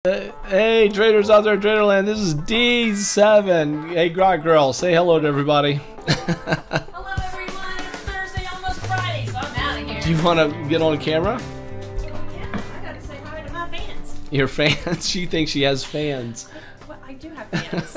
Hey traders out there, Traderland, this is D7. Hey Grok girl, say hello to everybody. Hello everyone, it's Thursday, almost Friday, so I'm out of here. Do you want to get on camera? Yeah, I gotta say hi to my fans. Your fans? She thinks she has fans. Well, I do have fans.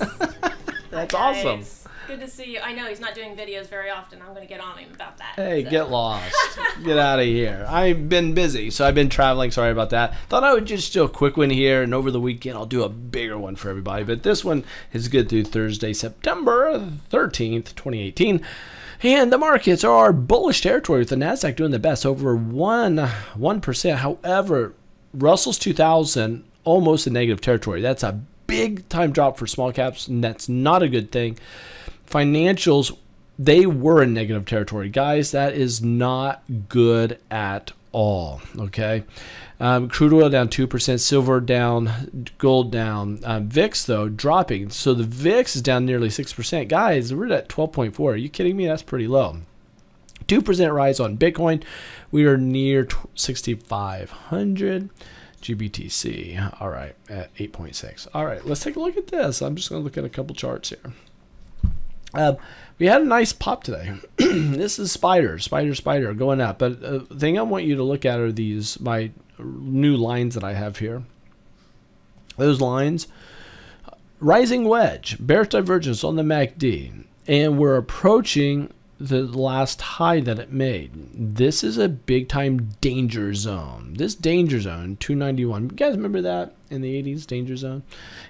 That's Hi, awesome. guys. Good to see you. I know he's not doing videos very often. I'm gonna get on him about that. Hey, so. get lost. Get out of here. I've been busy, so I've been traveling. Sorry about that. Thought I would just do a quick one here, and over the weekend I'll do a bigger one for everybody. But this one is good through Thursday, September 13th, 2018. And the markets are bullish territory with the Nasdaq doing the best, over 1%. However, Russell's 2000 almost in negative territory. That's a big time drop for small caps, and that's not a good thing. Financials, they were in negative territory. Guys, that is not good at all, okay? Crude oil down 2%, silver down, gold down. VIX, though, dropping. So the VIX is down nearly 6%. Guys, we're at 12.4. Are you kidding me? That's pretty low. 2% rise on Bitcoin. We are near 6,500. GBTC, all right, at 8.6. All right, let's take a look at this. I'm just going to look at a couple charts here. We had a nice pop today. This is spider going up. But the thing I want you to look at are these, my new lines that I have here. Those lines, rising wedge, bearish divergence on the MACD, and we're approaching the last high that it made. This is a big time danger zone. This danger zone, 291. You guys remember that in the 80s, danger zone?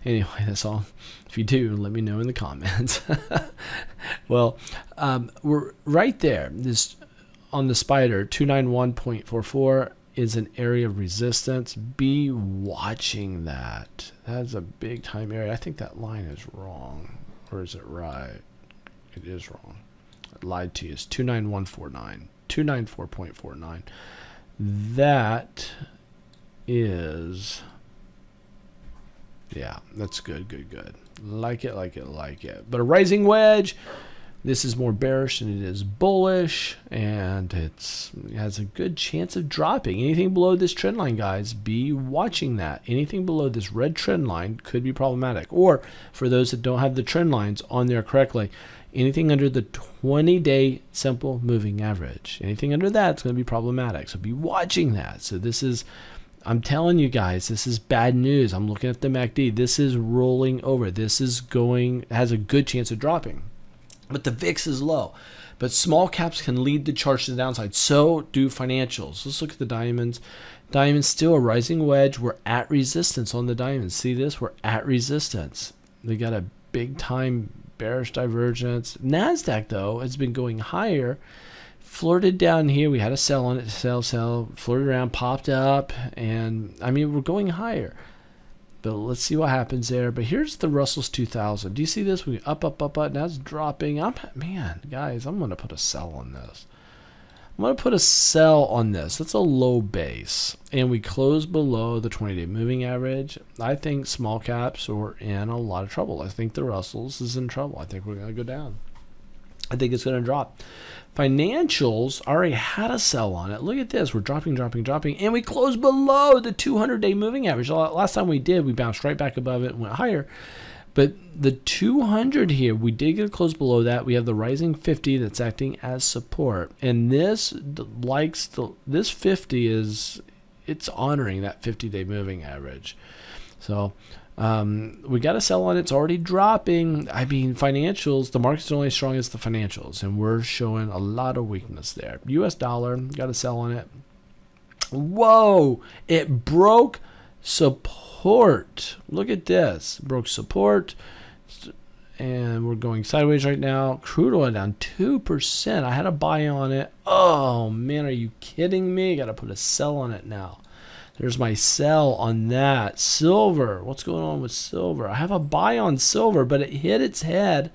Anyway, that's all. If you do, let me know in the comments. Well, we're right there. This on the spider, 291.44 is an area of resistance. Be watching that. That's a big time area. I think that line is wrong, or is it right? It is wrong. I lied to you. It's 29149, 294.49. That is, yeah, that's good, good. Like it. But a rising wedge, this is more bearish than it is bullish, and it has a good chance of dropping. Anything below this trend line, guys, be watching that. Anything below this red trend line could be problematic. Or for those that don't have the trend lines on there correctly, anything under the 20-day simple moving average, anything under that is going to be problematic. So be watching that. So this is, I'm telling you guys, this is bad news. I'm looking at the MACD. This is rolling over. This is going, has a good chance of dropping. But the VIX is low. But small caps can lead the charge to the downside. So do financials. Let's look at the diamonds. Diamonds still a rising wedge. We're at resistance on the diamonds. See this? We're at resistance. We got a big time bearish divergence. Nasdaq, though, has been going higher. Flirted down here. We had a sell on it. Sell. Flirted around, popped up. And, I mean, we're going higher. But let's see what happens there. But here's the Russell's 2000. Do you see this? We up. Now it's dropping. Man, guys, I'm going to put a sell on this. I'm going to put a sell on this. That's a low base. And we close below the 20-day moving average. I think small caps are in a lot of trouble. I think the Russell's is in trouble. I think we're going to go down. I think it's going to drop. Financials already had a sell on it. Look at this. We're dropping. And we closed below the 200-day moving average. Last time we did, we bounced right back above it and went higher. But the 200 here, we did get close below that. We have the rising 50 that's acting as support. And this this 50 is, it's honoring that 50-day moving average. So we got to sell on it. It's already dropping. I mean, financials, the market's only as strong as the financials, and we're showing a lot of weakness there. US dollar, got to sell on it. Whoa, it broke support. Look at this. Broke support, and we're going sideways right now. Crude oil down 2%. I had a buy on it. Oh, man, are you kidding me? Got to put a sell on it now. There's my sell on that. Silver. What's going on with silver? I have a buy on silver, but it hit its head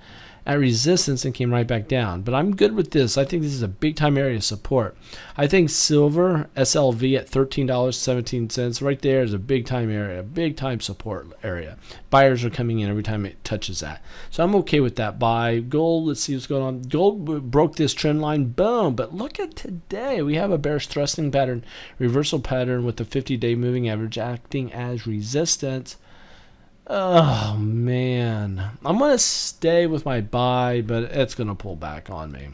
at resistance and came right back down. But I'm good with this. I think this is a big time area of support. I think silver SLV at $13.17 right there is a big time area, a big time support area. Buyers are coming in every time it touches that. So I'm okay with that buy. Gold, let's see what's going on. Gold broke this trend line, boom. But look at today. We have a bearish thrusting pattern, reversal pattern with the 50-day moving average acting as resistance. Oh man, I'm gonna stay with my buy, but it's gonna pull back on me.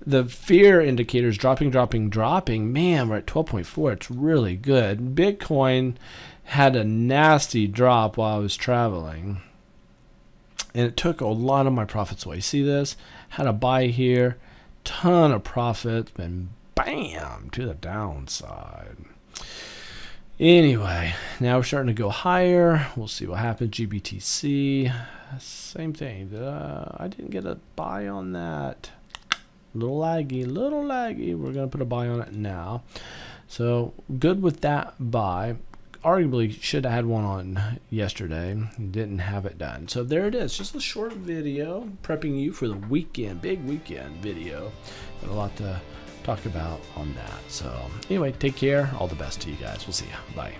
The fear indicators dropping. Man, we're at 12.4. It's really good. Bitcoin had a nasty drop while I was traveling, and it took a lot of my profits away. See this? Had a buy here, ton of profits, and bam, to the downside. Anyway, now we're starting to go higher. We'll see what happens. GBTC, same thing. I didn't get a buy on that. Little laggy. We're going to put a buy on it now. So good with that buy. Arguably should have had one on yesterday. Didn't have it done. So there it is. Just a short video prepping you for the weekend. Big weekend video. Got a lot to talk about on that. So anyway, take care. All the best to you guys. We'll see you. Bye.